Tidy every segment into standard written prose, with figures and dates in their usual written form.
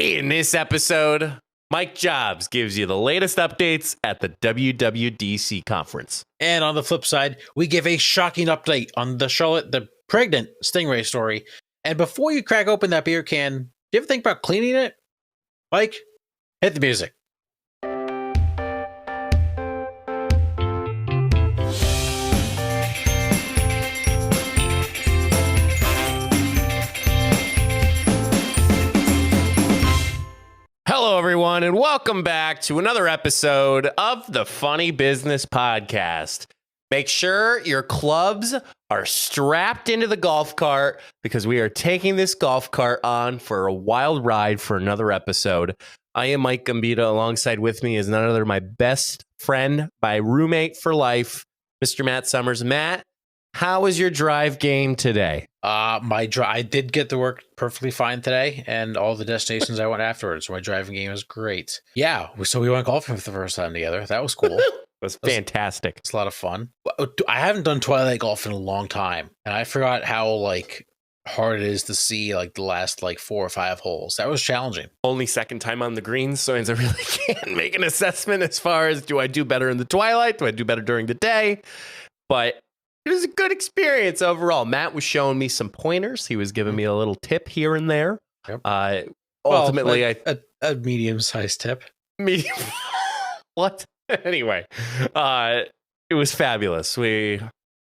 In this episode, Mike Jobs gives you the latest updates at the WWDC conference. And on the flip side, we give a shocking update on the Charlotte the pregnant Stingray story. And before you crack open that beer can, do you ever think about cleaning it? Mike, hit the music. Hello, everyone, and welcome back to another episode of the Funny Business Podcast. Make sure your clubs are strapped into the golf cart because we are taking this golf cart on for a wild ride for another episode. I am Mike Gambita. Alongside with me is none other than my best friend, my roommate for life, Mr. Matt Summers. Matt, how was your drive game today? I did get to work perfectly fine today, and all the destinations I went afterwards. So my driving game was great. Yeah, so we went golfing for the first time together. That was cool. It was fantastic. It's a lot of fun. I haven't done twilight golf in a long time, and I forgot how hard it is to see the last 4 or 5 holes. That was challenging. Only second time on the greens, so I really can't make an assessment as far as do I do better in the twilight? Do I do better during the day? But it was a good experience overall. Matt was showing me some pointers. He was giving me a little tip here and there. Yep. Ultimately, a medium-sized tip. Medium. What? Anyway, it was fabulous. We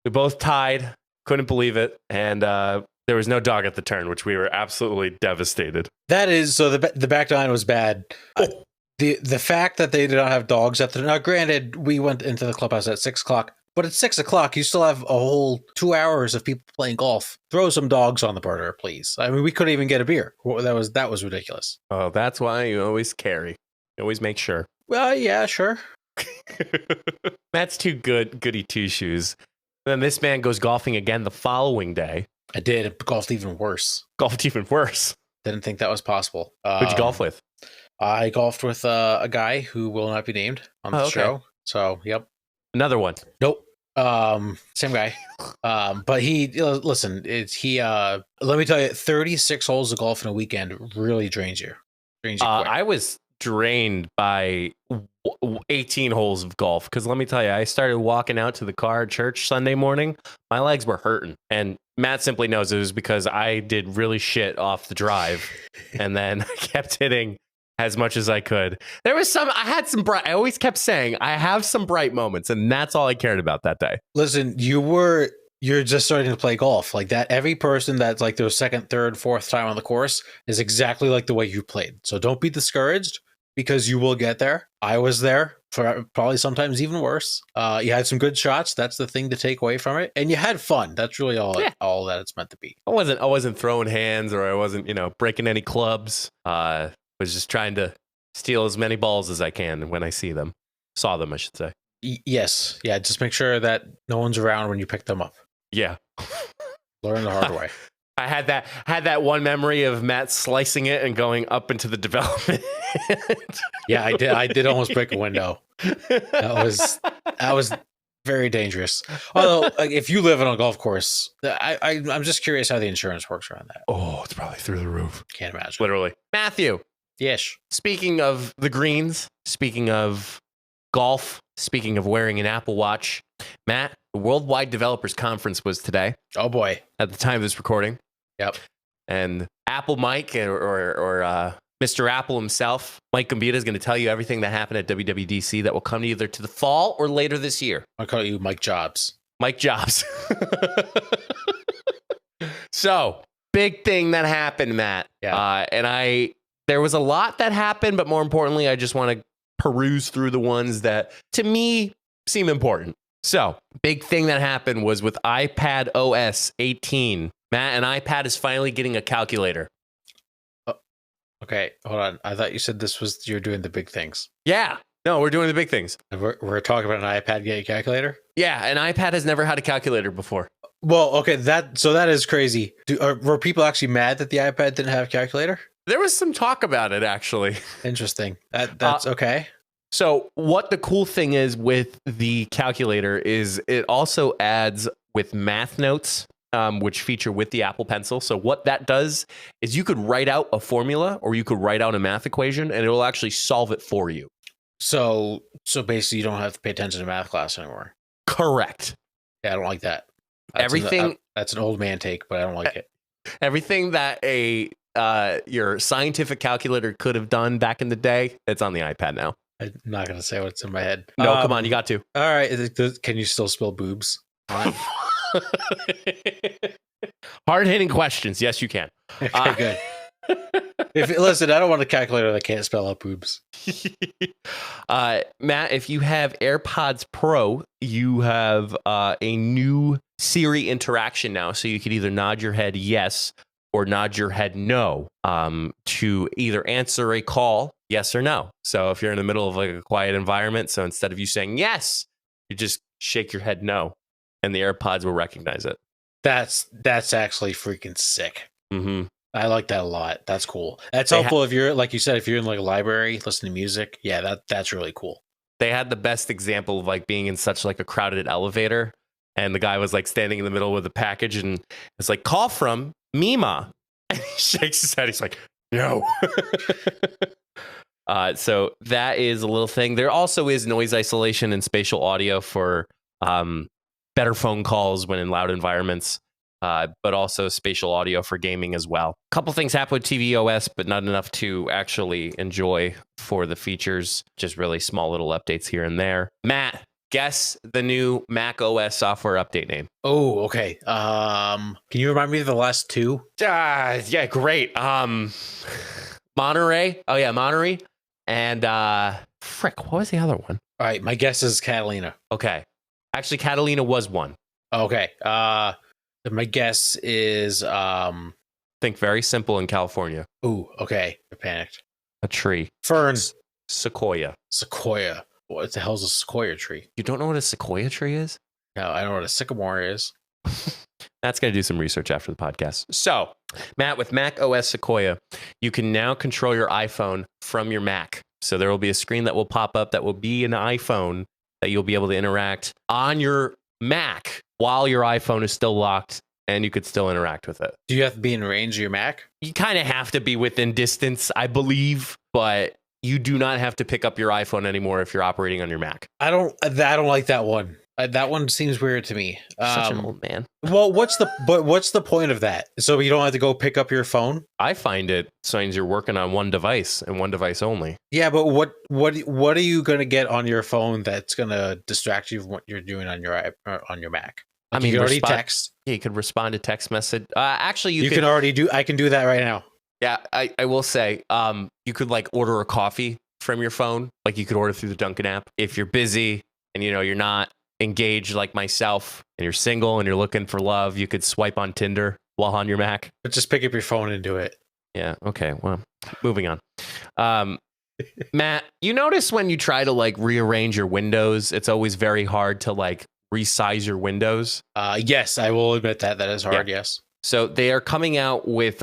both tied. Couldn't believe it. And there was no dog at the turn, which we were absolutely devastated. That is, so the back nine was bad. Oh. The fact that they did not have dogs at the... Now, granted, we went into the clubhouse at 6 o'clock. But at 6 o'clock, you still have a whole 2 hours of people playing golf. Throw some dogs on the burner, please. I mean, we couldn't even get a beer. That was ridiculous. Oh, that's why you always carry. You always make sure. Well, yeah, sure. Matt's too goody two shoes. Then this man goes golfing again the following day. I did. It golfed even worse. Golfed even worse. Didn't think that was possible. Who'd you golf with? I golfed with a guy who will not be named on the show. So, yep. Another one. Nope. Same guy. But let me tell you, 36 holes of golf in a weekend really drains you. Quick. I was drained by 18 holes of golf because let me tell you, I started walking out to the car at church Sunday morning. My legs were hurting, and Matt simply knows it was because I did really shit off the drive, and then I kept hitting as much as I could. I always kept saying I have some bright moments, and that's all I cared about that day. Listen, you're just starting to play golf like that. Every person that's their second, third, fourth time on the course is exactly like the way you played. So don't be discouraged because you will get there. I was there for probably sometimes even worse. You had some good shots. That's the thing to take away from it. And you had fun. That's really all that it's meant to be. I wasn't throwing hands or I wasn't, breaking any clubs. Was just trying to steal as many balls as I can when I saw them, I should say. Yes. Yeah. Just make sure that no one's around when you pick them up. Yeah. Learn the hard way. I had that one memory of Matt slicing it and going up into the development. Yeah, I did almost break a window. That was very dangerous. Although, if you live on a golf course, I'm just curious how the insurance works around that. Oh, it's probably through the roof. Can't imagine. Literally. Matthew. Yes. Speaking of the greens, speaking of golf, speaking of wearing an Apple Watch, Matt, the Worldwide Developers Conference was today. Oh boy. At the time of this recording. Yep. And Apple Mike or Mr. Apple himself, Mike Gambita, is going to tell you everything that happened at WWDC that will come either to the fall or later this year. I'll call you Mike Jobs. Mike Jobs. So, big thing that happened, Matt. Yeah. There was a lot that happened, but more importantly, I just want to peruse through the ones that, to me, seem important. So, big thing that happened was with iPad OS 18. Matt, an iPad is finally getting a calculator. Okay, hold on. I thought you said you're doing the big things. Yeah. No, we're doing the big things. We're talking about an iPad getting a calculator? Yeah, an iPad has never had a calculator before. Well, okay, that is crazy. Were people actually mad that the iPad didn't have a calculator? There was some talk about it, actually. Interesting. That's okay. So what the cool thing is with the calculator is it also adds with math notes which feature with the Apple Pencil. So what that does is you could write out a formula or you could write out a math equation and it will actually solve it for you. So basically you don't have to pay attention to math class anymore. Correct. Yeah, I don't like that. That's an old man take, but I don't like it. Everything that your scientific calculator could have done back in the day, it's on the iPad now. I'm not going to say what's in my head. No, come on, you got to. All right. Can you still spell boobs? Hard-hitting questions. Yes, you can. Okay, good. Listen, I don't want a calculator that can't spell out boobs. Matt, if you have AirPods Pro, you have a new Siri interaction now. So you could either nod your head yes or nod your head no to either answer a call, yes or no. So if you're in the middle of like a quiet environment, so instead of you saying yes, you just shake your head no, and the AirPods will recognize it. That's actually freaking sick. Mm-hmm. I like that a lot. That's cool. That's helpful if you're, like you said, if you're in like a library listening to music. Yeah, that's really cool. They had the best example of like being in such like a crowded elevator, and the guy was like standing in the middle with a package, and it's like, call from Mima. And he shakes his head. He's like, no. So that is a little thing. There also is noise isolation and spatial audio for better phone calls when in loud environments. But also spatial audio for gaming as well. A couple things happen with tvOS, but not enough to actually enjoy for the features. Just really small little updates here and there. Matt, guess the new Mac OS software update name. Oh, okay. Can you remind me of the last two? Yeah, great. Monterey. Oh yeah, Monterey. And frick, what was the other one? All right, my guess is Catalina. Okay. Actually, Catalina was one. Okay. My guess is think very simple in California. Ooh, okay. I panicked. A tree. Fern. Sequoia. Sequoia. What the hell's a sequoia tree? You don't know what a sequoia tree is? No, I know what a sycamore is. Matt's going to do some research after the podcast. So, Matt, with Mac OS Sequoia, you can now control your iPhone from your Mac. So there will be a screen that will pop up that will be an iPhone that you'll be able to interact on your Mac while your iPhone is still locked, and you could still interact with it. Do you have to be in range of your Mac? You kind of have to be within distance, I believe, but you do not have to pick up your iPhone anymore if you're operating on your Mac. I don't like that one. That one seems weird to me. Such an old man. Well, what's the point of that? So you don't have to go pick up your phone? I find it signs you're working on one device and one device only. Yeah, but what are you gonna get on your phone that's gonna distract you from what you're doing on your Mack? I mean, you can already text. Yeah, you could respond to text message. Actually, you can already do. I can do that right now. Yeah, I will say, you could like order a coffee from your phone. Like you could order through the Dunkin' app if you're busy and you're not engaged like myself and you're single and you're looking for love. You could swipe on Tinder while on your Mac. But just pick up your phone and do it. Yeah. Okay. Well, moving on. Matt, you notice when you try to like rearrange your windows, it's always very hard to like resize your windows. Yes, I will admit that is hard. Yeah. Yes. So they are coming out with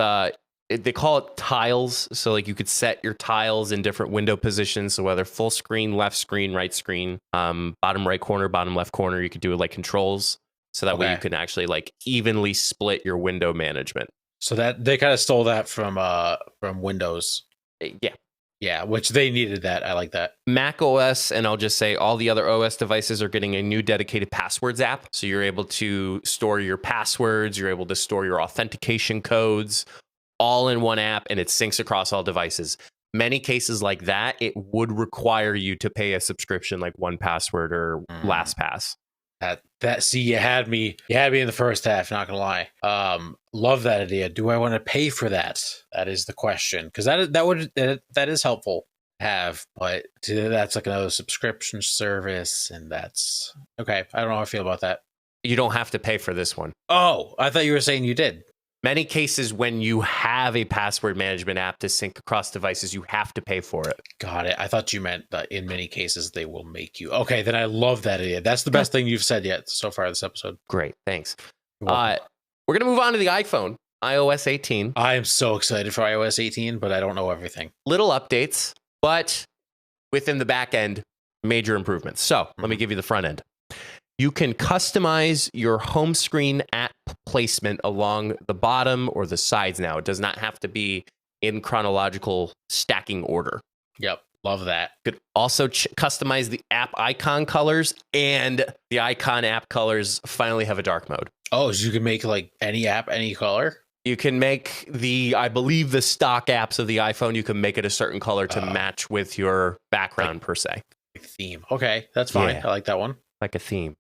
they call it tiles. So like you could set your tiles in different window positions. So whether full screen, left screen, right screen, bottom right corner, bottom left corner, you could do it like controls. So that way you can actually like evenly split your window management. So that they kind of stole that from Windows. Yeah. Yeah, which they needed that. I like that. Mac OS, and I'll just say all the other OS devices are getting a new dedicated passwords app. So you're able to store your passwords, you're able to store your authentication codes all in one app, and it syncs across all devices. Many cases like that, it would require you to pay a subscription like 1Password or LastPass. See, you had me in the first half, not gonna lie. Love that idea. Do I want to pay for that? That is the question, because that is helpful to have, but that's like another subscription service, and that's okay. I don't know how I feel about that. You don't have to pay for this one. Oh, I thought you were saying you did. Many cases when you have a password management app to sync across devices, you have to pay for it. Got it. I thought you meant that in many cases they will make you. Okay, then I love that idea. That's the best thing you've said yet so far this episode. Great, thanks. We're going to move on to the iPhone, iOS 18. I am so excited for iOS 18, but I don't know everything. Little updates, but within the back end, major improvements. So let me give you the front end. You can customize your home screen app placement along the bottom or the sides now. It does not have to be in chronological stacking order. Yep. Love that. You could also customize the app icon colors, and the icon app colors finally have a dark mode. Oh, so you can make like any app, any color? You can make I believe the stock apps of the iPhone, you can make it a certain color to match with your background per se. Theme. Okay, that's fine. Yeah. I like that one. Like a theme.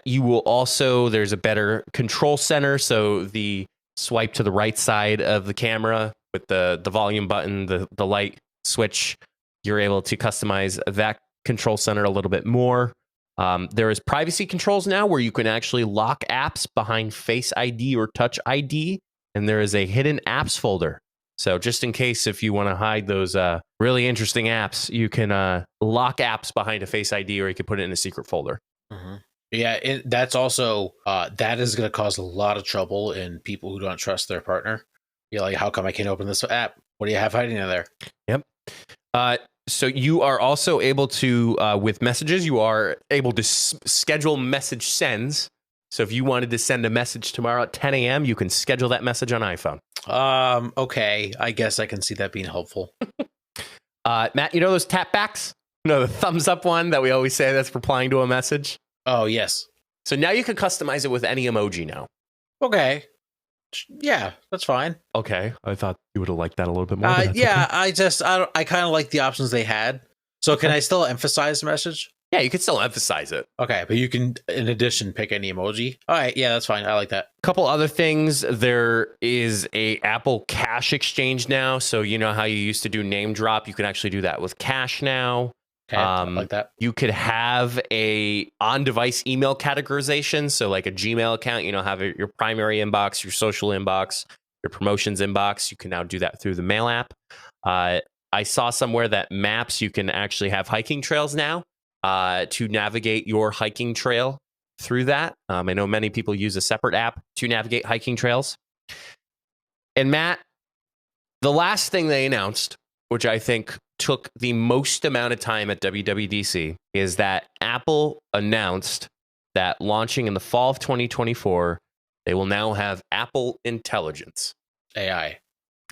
You will also, there's a better control center. So the swipe to the right side of the camera with the volume button, the light switch, you're able to customize that control center a little bit more. There is privacy controls now where you can actually lock apps behind Face ID or Touch ID. And there is a hidden apps folder. So just in case if you want to hide those really interesting apps, you can lock apps behind a Face ID, or you can put it in a secret folder. Mm-hmm. Yeah, that's also, that is going to cause a lot of trouble in people who don't trust their partner. You're like, how come I can't open this app? What do you have hiding in there? Yep. So you are also able to, with messages, you are able to schedule message sends. So if you wanted to send a message tomorrow at 10 a.m., you can schedule that message on iPhone. Okay. I guess I can see that being helpful. Matt, you know those tap backs? You know, the thumbs up one that we always say that's replying to a message? Oh, yes. So now you can customize it with any emoji now. Okay. Yeah, that's fine. Okay. I thought you would have liked that a little bit more. Yeah, okay. I kind of like the options they had. So can I still emphasize the message? Yeah, you can still emphasize it. Okay, but you can, in addition, pick any emoji. All right, yeah, that's fine. I like that. Couple other things. There is a Apple Cash exchange now. So you know how you used to do name drop? You can actually do that with Cash now. Okay, I like that. You could have a on-device email categorization. So like a Gmail account, you know, have your primary inbox, your social inbox, your promotions inbox. You can now do that through the Mail app. I saw somewhere that Maps, you can actually have hiking trails now. To navigate your hiking trail through that. I know many people use a separate app to navigate hiking trails. And Matt, the last thing they announced, which I think took the most amount of time at WWDC, is that Apple announced that launching in the fall of 2024, they will now have Apple Intelligence. AI.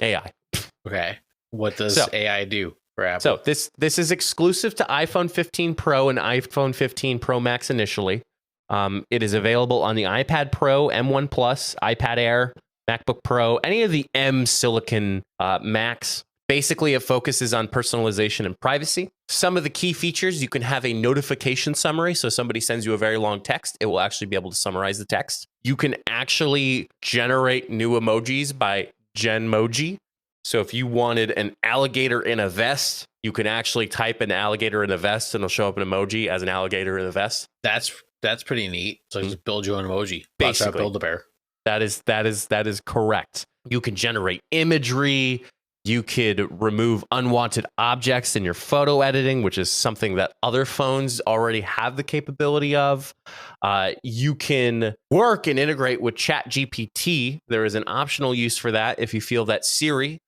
Okay. What does AI do? So this is exclusive to iPhone 15 Pro and iPhone 15 Pro Max initially. It is available on the iPad Pro, M1 Plus, iPad Air, MacBook Pro, any of the M Silicon Macs. Basically, it focuses on personalization and privacy. Some of the key features, you can have a notification summary. So somebody sends you a very long text, it will actually be able to summarize the text. You can actually generate new emojis by Genmoji. So if you wanted an alligator in a vest, you can actually type an alligator in a vest and it'll show up an emoji as an alligator in a vest. That's pretty neat. So just build your own emoji. Basically, Build a bear. That is correct. You can generate imagery. You could remove unwanted objects in your photo editing, which is something that other phones already have the capability of. You can work and integrate with ChatGPT. There is an optional use for that if you feel that Siri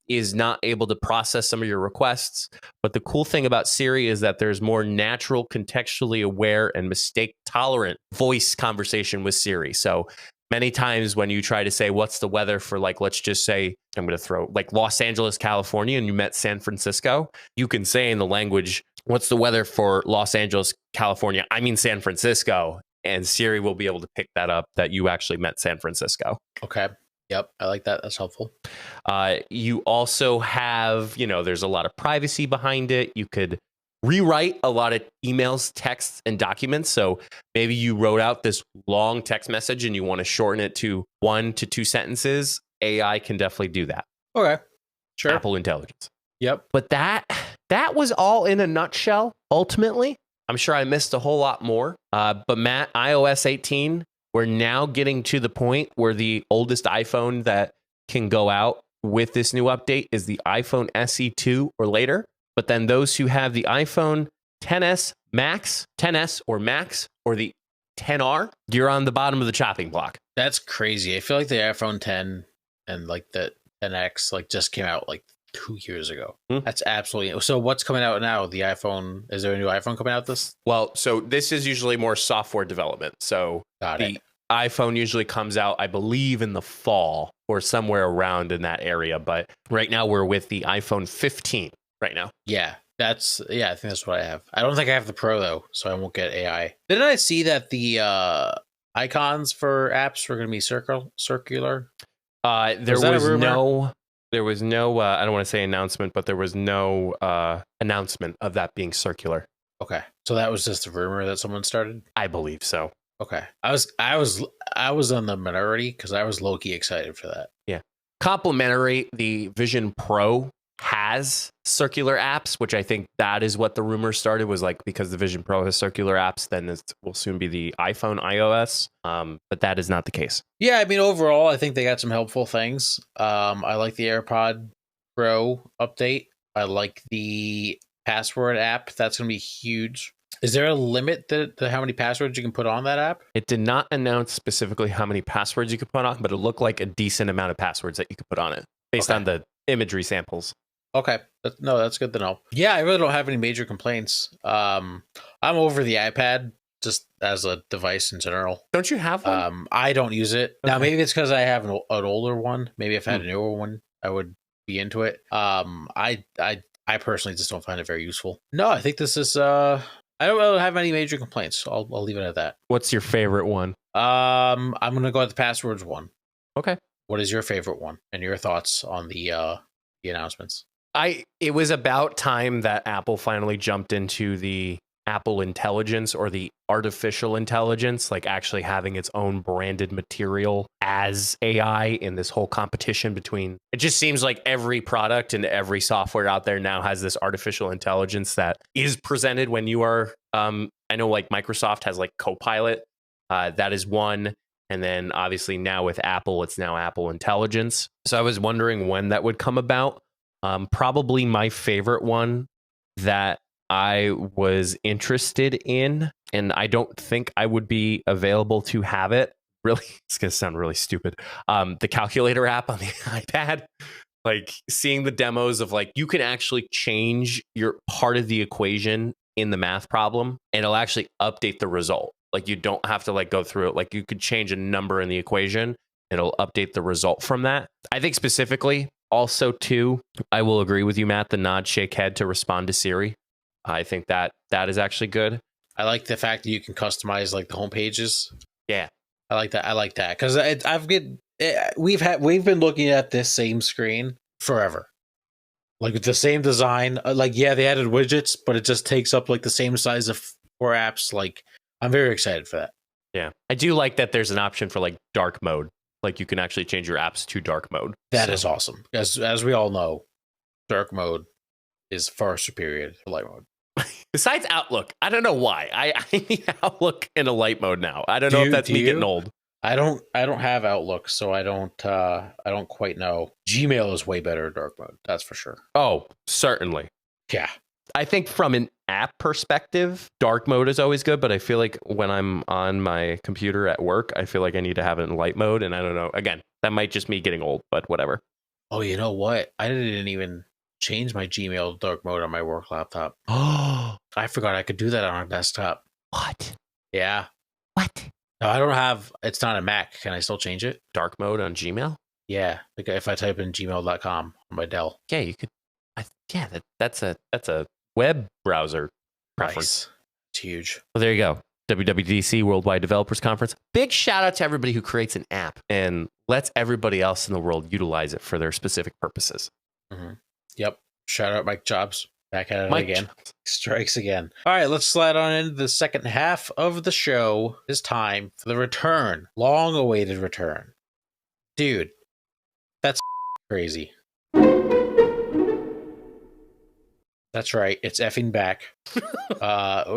is not able to process some of your requests. But the cool thing about Siri is that there's more natural, contextually aware, and mistake tolerant voice conversation with Siri. So many times when you try to say, what's the weather for, like, let's just say, I'm going to throw like Los Angeles, California, and you met San Francisco, you can say in the language, what's the weather for Los Angeles, California? I mean, San Francisco. And Siri will be able to pick that up that you actually met San Francisco. Okay. Yep. I like that. That's helpful. You also have, there's a lot of privacy behind it. You could rewrite a lot of emails, texts, and documents. So maybe you wrote out this long text message and you want to shorten it to 1 to 2 sentences. AI can definitely do that. Okay. Sure. Apple Intelligence. Yep. But that was all in a nutshell, ultimately. I'm sure I missed a whole lot more. But Matt, iOS 18, we're now getting to the point where the oldest iPhone that can go out with this new update is the iPhone SE 2 or later. But then those who have the iPhone XS Max, 10s or Max, or the 10R, you're on the bottom of the chopping block. That's crazy. I feel like the iPhone 10 and like the 10X like just came out like 2 years ago. Hmm. That's absolutely. So what's coming out now? The iPhone. Is there a new iPhone coming out this? Well, so this is usually more software development. So Got the it. iPhone usually comes out, I believe, in the fall or somewhere around in that area. But right now we're with the iPhone 15 right now. Yeah. I think that's what I have. I don't think I have the Pro though, so I won't get AI. Didn't I see that the icons for apps were going to be circular? There was no I don't want to say announcement, but there was no announcement of that being circular. Okay, so that was just a rumor that someone started. I believe so. Okay, I was on the minority because I was low key excited for that. Yeah, complimentary. The Vision Pro has circular apps, which I think that is what the rumor started, was like, because the Vision Pro has circular apps, then this will soon be the iPhone iOS. But that is not the case. Yeah, I mean, overall, I think they got some helpful things. I like the AirPod Pro update. I like the password app. That's going to be huge. Is there a limit to how many passwords you can put on that app? It did not announce specifically how many passwords you could put on, but it looked like a decent amount of passwords that you could put on it based on the imagery samples. Okay. No, that's good to know. Yeah, I really don't have any major complaints. I'm over the iPad just as a device in general. Don't you have one? I don't use it. Okay. Now, maybe it's because I have an older one. Maybe if I had a newer one, I would be into it. I personally just don't find it very useful. No, I think this is I don't really have any major complaints. I'll leave it at that. What's your favorite one? I'm gonna go with the passwords one. Okay. What is your favorite one and your thoughts on the announcements? It was about time that Apple finally jumped into the Apple Intelligence, or the artificial intelligence, like actually having its own branded material as AI in this whole competition between. It just seems like every product and every software out there now has this artificial intelligence that is presented when you are, I know like Microsoft has like Copilot, that is one. And then obviously now with Apple, it's now Apple Intelligence. So I was wondering when that would come about. Probably my favorite one that I was interested in, and I don't think I would be available to have it. Really, it's going to sound really stupid. The calculator app on the iPad, like seeing the demos of like, you can actually change your part of the equation in the math problem, and it'll actually update the result. Like you don't have to like go through it. Like you could change a number in the equation, it'll update the result from that. I think specifically, also, too, I will agree with you, Matt, the nod, shake head to respond to Siri. I think that is actually good. I like the fact that you can customize like the home pages. Yeah, I like that because we've been looking at this same screen forever, like with the same design. Like, yeah, they added widgets, but it just takes up like the same size of 4 apps. Like, I'm very excited for that. Yeah, I do like that there's an option for like dark mode. Like you can actually change your apps to dark mode. That is awesome. As we all know, dark mode is far superior to light mode. Besides Outlook, I don't know why. I need Outlook in a light mode now. I don't know if that's me getting old. I don't have Outlook, so I don't quite know. Gmail is way better in dark mode. That's for sure. Oh, certainly. Yeah. I think from an app perspective, dark mode is always good, but I feel like when I'm on my computer at work, I feel like I need to have it in light mode. And I don't know. Again, that might just me getting old, but whatever. Oh, you know what? I didn't even change my Gmail dark mode on my work laptop. Oh, I forgot I could do that on a desktop. what? Yeah. What? No, I don't have. It's not a Mac. Can I still change it? Dark mode on Gmail? Yeah. Like if I type in gmail.com on my Dell. Yeah, you could. That's a web browser preference. Nice. It's huge. Well, there you go. WWDC, Worldwide Developers Conference. Big shout out to everybody who creates an app and lets everybody else in the world utilize it for their specific purposes. Mm-hmm. Yep. Shout out Mike Jobs. Back at it Mike again. Jobs. Strikes again. All right, let's slide on into the second half of the show. It's time for the return. Long-awaited return. Dude, that's crazy. That's right. It's effing back.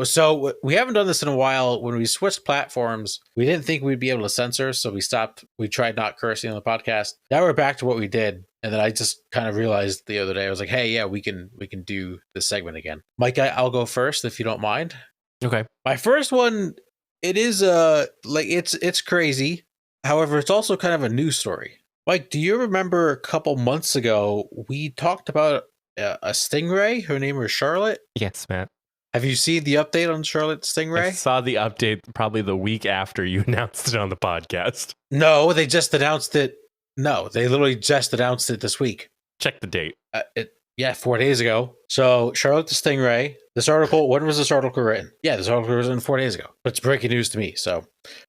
So we haven't done this in a while. When we switched platforms, we didn't think we'd be able to censor, so we stopped. We tried not cursing on the podcast. Now we're back to what we did. And then I just kind of realized the other day, I was like, hey, yeah, we can do this segment again. Mike, I'll go first if you don't mind. Okay. My first one, it is like it's crazy. However, it's also kind of a news story. Mike, do you remember a couple months ago we talked about a stingray? Her name was Charlotte. Yes, Matt. Have you seen the update on Charlotte I Stingray? saw the update probably the week after you announced it on the podcast. No, they just announced it. No, they literally just announced it this week. Check the date. 4 days ago. So Charlotte the Stingray. This article. When was this article written? Yeah, this article was written 4 days ago. But it's breaking news to me. So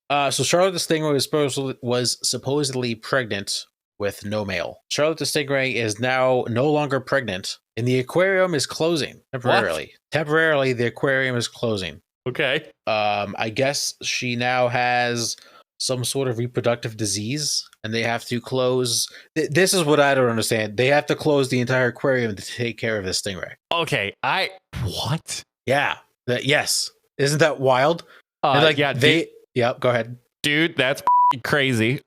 Charlotte the Stingray was supposedly pregnant with no male. Charlotte the Stingray is now no longer pregnant, and the aquarium is closing temporarily. What? Temporarily, the aquarium is closing. Okay. I guess she now has some sort of reproductive disease, and they have to close. This is what I don't understand. They have to close the entire aquarium to take care of this stingray. Okay. What? Yeah. Yes. Isn't that wild? Yep. Go ahead, dude. That's crazy.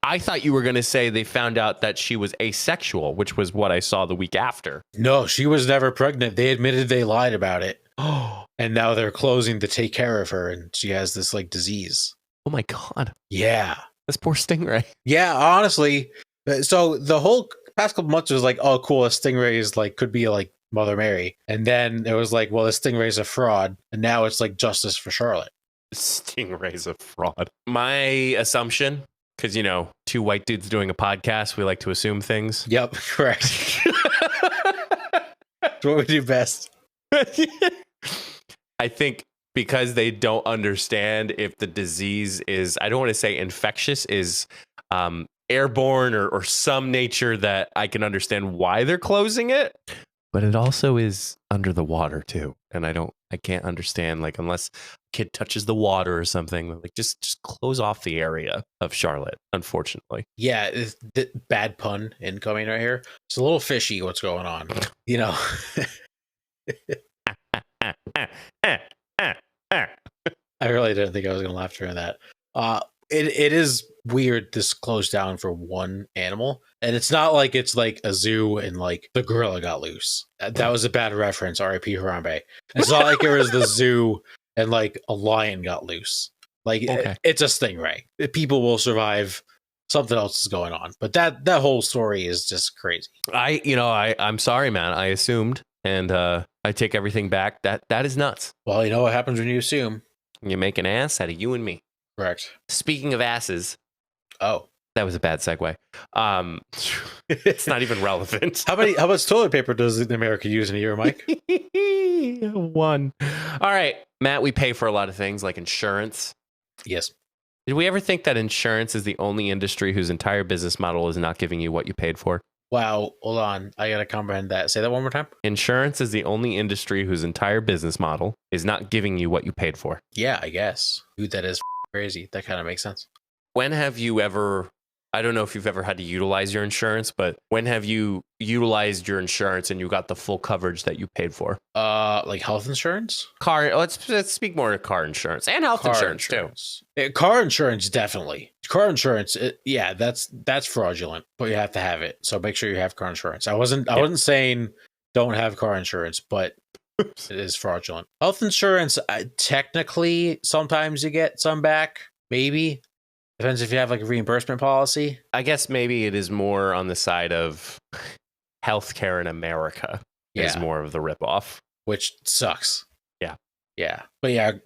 I thought you were going to say they found out that she was asexual, which was what I saw the week after. No, she was never pregnant. They admitted they lied about it. Oh, and now they're closing to take care of her, and she has this like disease. Oh my God. Yeah. This poor stingray. Yeah, honestly. So the whole past couple months was like, oh, cool. A stingray is like, could be like Mother Mary. And then it was like, well, the stingray's a fraud. And now it's like justice for Charlotte. Stingray's a fraud. My assumption, because, two white dudes doing a podcast, we like to assume things. Yep, correct. That's what we do best. I think because they don't understand if the disease is, I don't want to say infectious, is airborne or some nature that I can understand why they're closing it. But it also is under the water too. And I can't understand, like, unless a kid touches the water or something, like just close off the area of Charlotte, unfortunately. Yeah, it's bad pun incoming right here. It's a little fishy what's going on. I really didn't think I was going to laugh during that. It is weird this closed down for one animal, and it's not like it's like a zoo and like the gorilla got loose. That was a bad reference. R.I.P. Harambe. It's not like it was the zoo and like a lion got loose. Like it's a stingray. People will survive. Something else is going on, but that whole story is just crazy. I'm sorry, man. I assumed, and I take everything back. That is nuts. Well, you know what happens when you assume. You make an ass out of you and me. Correct. Speaking of asses. Oh. That was a bad segue. It's not even relevant. How much toilet paper does America use in a year, Mike? 1. All right, Matt, we pay for a lot of things like insurance. Yes. Did we ever think that insurance is the only industry whose entire business model is not giving you what you paid for? Wow, hold on. I got to comprehend that. Say that one more time. Insurance is the only industry whose entire business model is not giving you what you paid for. Yeah, I guess. Dude, that is crazy. That kind of makes sense. When have you ever, I don't know if you've ever had to utilize your insurance, but when have you utilized your insurance and you got the full coverage that you paid for? Like health insurance? Let's speak more to car insurance and health insurance too. Car insurance, definitely. Car insurance, that's fraudulent, but you have to have it. So make sure you have car insurance. I wasn't saying don't have car insurance, but it is fraudulent. Health insurance, technically, sometimes you get some back, maybe. Depends if you have like a reimbursement policy. I guess maybe it is more on the side of healthcare in America is more of the ripoff. Which sucks. Yeah. Yeah. But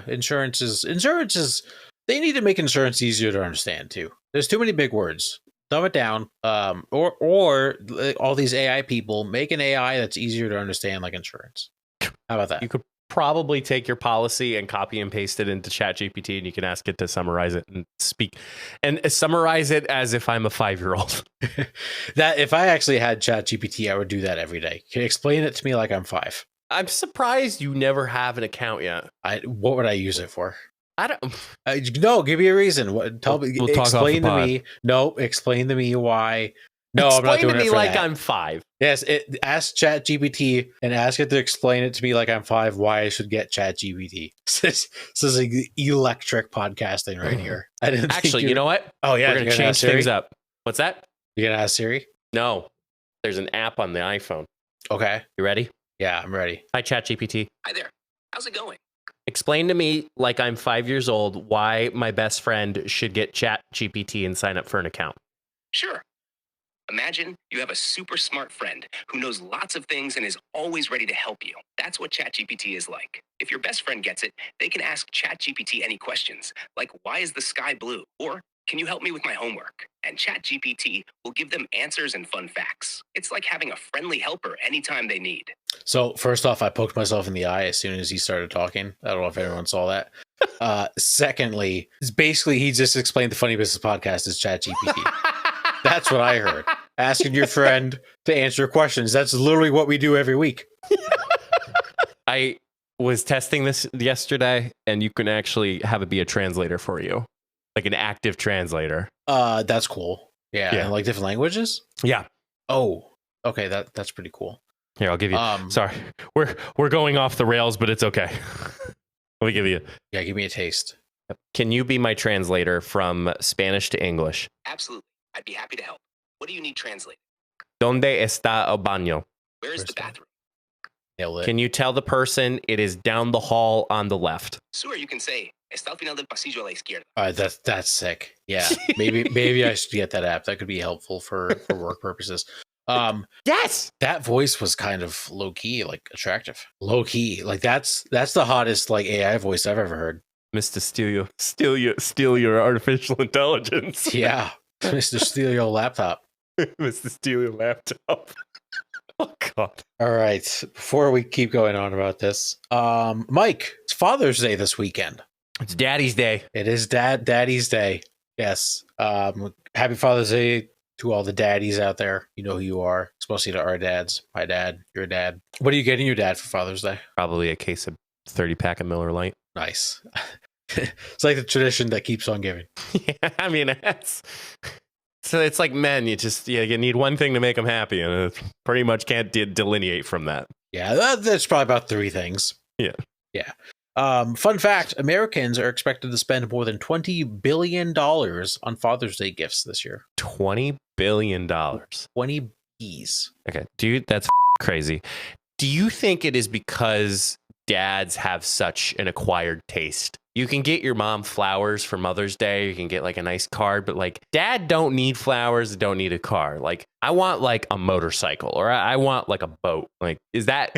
insurance is they need to make insurance easier to understand too. There's too many big words. Dumb it down. Or all these AI people make an AI that's easier to understand like insurance. How about that? You could probably take your policy and copy and paste it into ChatGPT, and you can ask it to summarize it and summarize it as if I'm a 5-year-old. That if I actually had ChatGPT, I would do that every day. Can you explain it to me like I'm 5? I'm surprised you never have an account yet. What would I use it for? I don't. No, give me a reason. Explain to me. No, explain to me why. No, explain I'm not doing to me it for like that. I'm 5. Yes, ask ChatGPT and ask it to explain it to me like I'm 5. Why I should get ChatGPT. This is like electric podcasting right here. I didn't actually. You know what? Oh yeah, we're gonna change things up. What's that? You gonna ask Siri? No, there's an app on the iPhone. Okay, you ready? Yeah, I'm ready. Hi, ChatGPT. Hi there. How's it going? Explain to me, like I'm 5 years old, why my best friend should get ChatGPT and sign up for an account. Sure. Imagine you have a super smart friend who knows lots of things and is always ready to help you. That's what ChatGPT is like. If your best friend gets it, they can ask ChatGPT any questions, like why is the sky blue? Or can you help me with my homework? And ChatGPT will give them answers and fun facts. It's like having a friendly helper anytime they need. So first off, I poked myself in the eye as soon as he started talking. I don't know if anyone saw that. Secondly, it's basically he just explained the Funny Business Podcast as ChatGPT. That's what I heard. Asking your friend to answer questions. That's literally what we do every week. I was testing this yesterday, and you can actually have it be a translator for you, like an active translator. That's cool. Yeah. And like different languages? Yeah. Oh, okay. That's pretty cool. Here, I'll give you. Sorry, we're going off the rails, but it's okay. Let me give you. Yeah, give me a taste. Can you be my translator from Spanish to English? Absolutely. I'd be happy to help. What do you need translated? ¿Dónde está el baño? Where's the bathroom? Nailed it. Can you tell the person it is down the hall on the left? Sure, you can say, está al final del pasillo a la izquierda. All right, that's sick. Yeah, maybe I should get that app. That could be helpful for work purposes. Yes, that voice was kind of low key, like attractive. Low key, like that's the hottest like AI voice I've ever heard. Mr. Steal your artificial intelligence. Yeah, Mr. Steal your laptop. Mr. Steal your laptop. Oh God. All right, before we keep going on about this, Mike, it's Father's Day this weekend. It's Daddy's Day. It is Daddy's Day. Yes. Happy Father's Day to all the daddies out there. You know who you are, especially to our dads. My dad, your dad. What are you getting your dad for Father's Day? Probably a case of 30-pack of Miller Lite. Nice. It's like the tradition that keeps on giving. Yeah, I mean, it's like men. You need one thing to make them happy, and it pretty much can't delineate from that. Yeah, that's probably about three things. Yeah. Fun fact: Americans are expected to spend more than $20 billion on Father's Day gifts this year. $20 billion. 20 B's. Okay, dude, that's crazy. Do you think it is because dads have such an acquired taste? You can get your mom flowers for Mother's Day. You can get like a nice card, but like dad don't need flowers, don't need a car. Like I want like a motorcycle, or I want like a boat. Like is that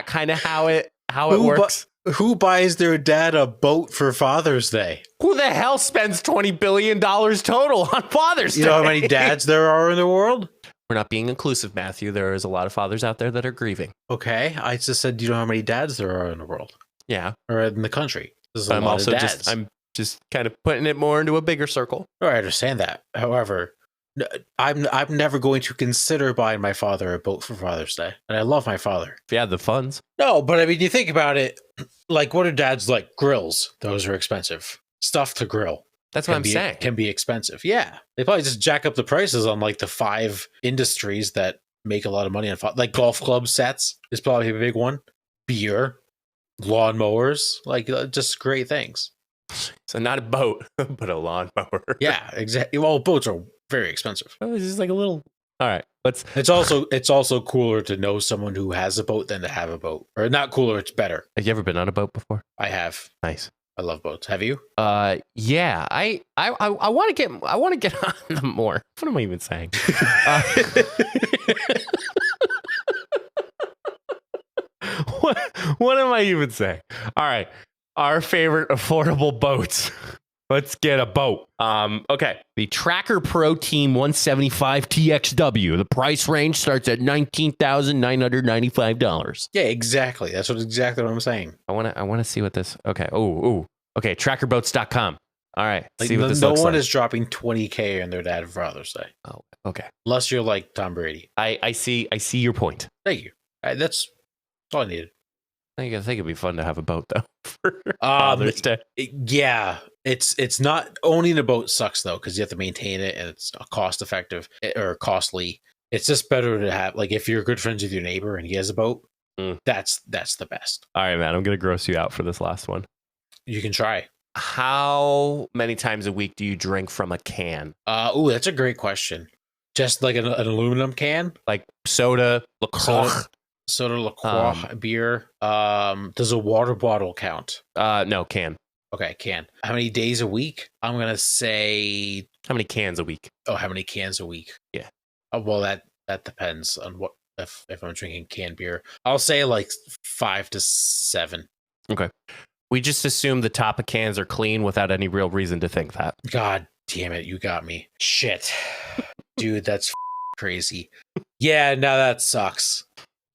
kind of how it works? Who buys their dad a boat for Father's Day? Who the hell spends $20 billion total on Father's Day? You know how many dads there are in the world? We're not being inclusive, Matthew. There is a lot of fathers out there that are grieving. Okay, I just said, do you know how many dads there are in the world? Yeah, or in the country? I'm also just kind of putting it more into a bigger circle. Oh, I understand that. However, I'm never going to consider buying my father a boat for Father's Day, and I love my father. If you had the funds. No, but I mean, you think about it. Like, what are dads like? Grills. Those are expensive. Stuff to grill. That's what I'm saying. Can be expensive. Yeah, they probably just jack up the prices on like the 5 industries that make a lot of money on like golf club sets is probably a big one. Beer, lawnmowers, like just great things. So not a boat, but a lawnmower. Yeah, exactly. Well, boats are very expensive. Oh, it's just like a little. All right, It's also cooler to know someone who has a boat than to have a boat, or not cooler. It's better. Have you ever been on a boat before? I have. Nice. I love boats. Have you? Yeah. I want to get on them more. What am I even saying? What am I even saying? All right. Our favorite affordable boats. Let's get a boat. Okay. The Tracker Pro Team 175 TXW. The price range starts at $19,995. Yeah, exactly. That's exactly what I'm saying. I want to see what this. Okay. Oh. Okay. Trackerboats.com. All right. Like, see what this no looks one like. is dropping $20,000 on their dad for Father's Day. Oh, okay. Unless you're like Tom Brady. I see your point. Thank you. That's all I needed. I think it'd be fun to have a boat though for Father's Day. Yeah, it's not owning a boat sucks though because you have to maintain it and it's cost effective or costly. It's just better to have like if you're good friends with your neighbor and he has a boat. That's the best. All right, man. I'm gonna gross you out for this last one. You can try. How many times a week do you drink from a can? That's a great question. Just like an aluminum can, like soda, LaCroix. Soda, LaCroix, beer. Does a water bottle count? No, can. Okay, can. How many days a week? I'm gonna say How many cans a week? Oh, how many cans a week? Yeah. Oh, well, that depends on what if I'm drinking canned beer. I'll say like 5 to 7. Okay. We just assume the top of cans are clean without any real reason to think that. God damn it, you got me. Shit. Dude, that's crazy. Yeah, now that sucks.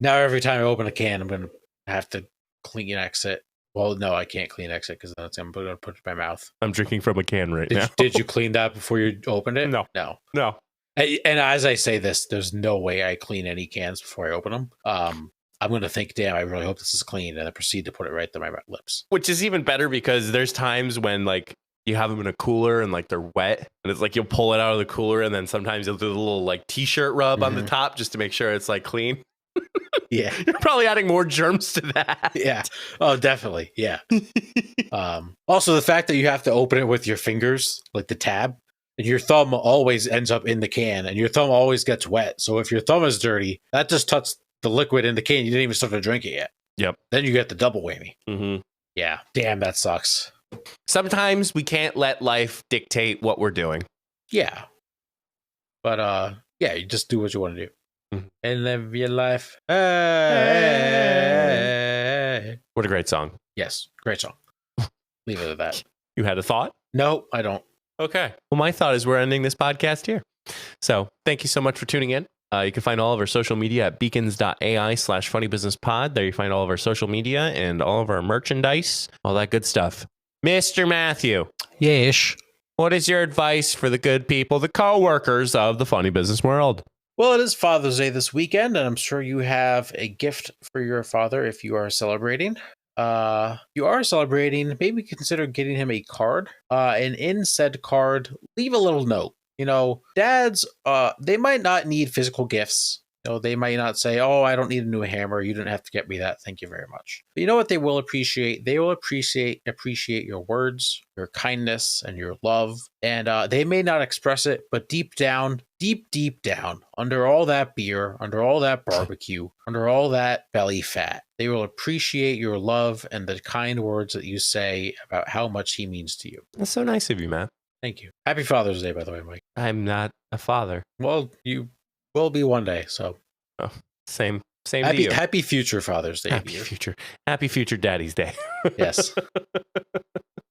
Now every time I open a can, I'm going to have to Kleenex it. Well, no, I can't Kleenex it because I'm going to put it in my mouth. I'm drinking from a can right now. Did you clean that before you opened it? No. And as I say this, there's no way I clean any cans before I open them. I'm going to think, damn, I really hope this is clean, and then proceed to put it right to my lips. Which is even better because there's times when like you have them in a cooler and like they're wet, and it's like you'll pull it out of the cooler, and then sometimes you'll do a little like t-shirt rub on the top just to make sure it's like clean. Yeah. You're probably adding more germs to that. Yeah. Oh, definitely. Yeah. Also, the fact that you have to open it with your fingers, like the tab, and your thumb always ends up in the can, and your thumb always gets wet. So if your thumb is dirty, that just touched the liquid in the can. You didn't even start to drink it yet. Yep. Then you get the double whammy. Mm-hmm. Yeah. Damn, that sucks. Sometimes we can't let life dictate what we're doing. Yeah. But yeah, you just do what you want to do. And live your life. Hey. What a great song. Yes, great song. Leave it at that. You had a thought? No, I don't. Okay. Well, my thought is we're ending this podcast here. So thank you so much for tuning in. You can find all of our social media at beacons.ai/funnybusinesspod. There you find all of our social media and all of our merchandise, all that good stuff. Mr. Matthew. Yes. What is your advice for the good people, the co-workers of the funny business world? Well, it is Father's Day this weekend, and I'm sure you have a gift for your father if you are celebrating. Maybe consider getting him a card. And in said card, leave a little note. You know, dads, they might not need physical gifts. You know, they might not say, "Oh, I don't need a new hammer. You didn't have to get me that. Thank you very much." But you know what they will appreciate? They will appreciate your words, your kindness, and your love. And they may not express it, but deep down, under all that beer, under all that barbecue, under all that belly fat, they will appreciate your love and the kind words that you say about how much he means to you. That's so nice of you, Matt. Thank you. Happy Father's Day, by the way, Mike. I'm not a father. Well, you will be one day, so. Oh, same to you. Happy future Father's Day. Happy future Daddy's Day. Yes.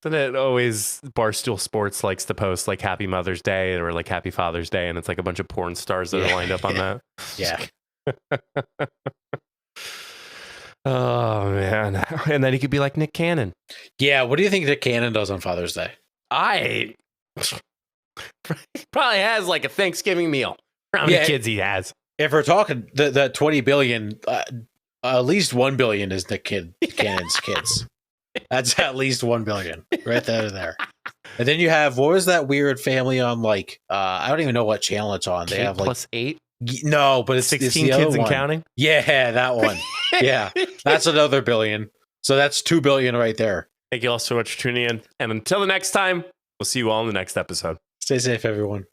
Isn't it always Barstool Sports likes to post like Happy Mother's Day or like Happy Father's Day, and it's like a bunch of porn stars that are lined up on that. Yeah. Oh man. And then he could be like Nick Cannon. Yeah, what do you think Nick Cannon does on Father's Day? He probably has like a Thanksgiving meal. How many kids he has? If we're talking the 20 billion, at least 1 billion is Nick Cannon's kids. That's at least 1 billion right there. And then you have, what was that weird family on, like, I don't even know what channel it's on. They have like +8. No, but it's 16 the kids other and one. counting. Yeah, that one. Yeah, that's another billion. So that's 2 billion right there. Thank you all so much for tuning in. And until the next time, we'll see you all in the next episode. Stay safe, everyone.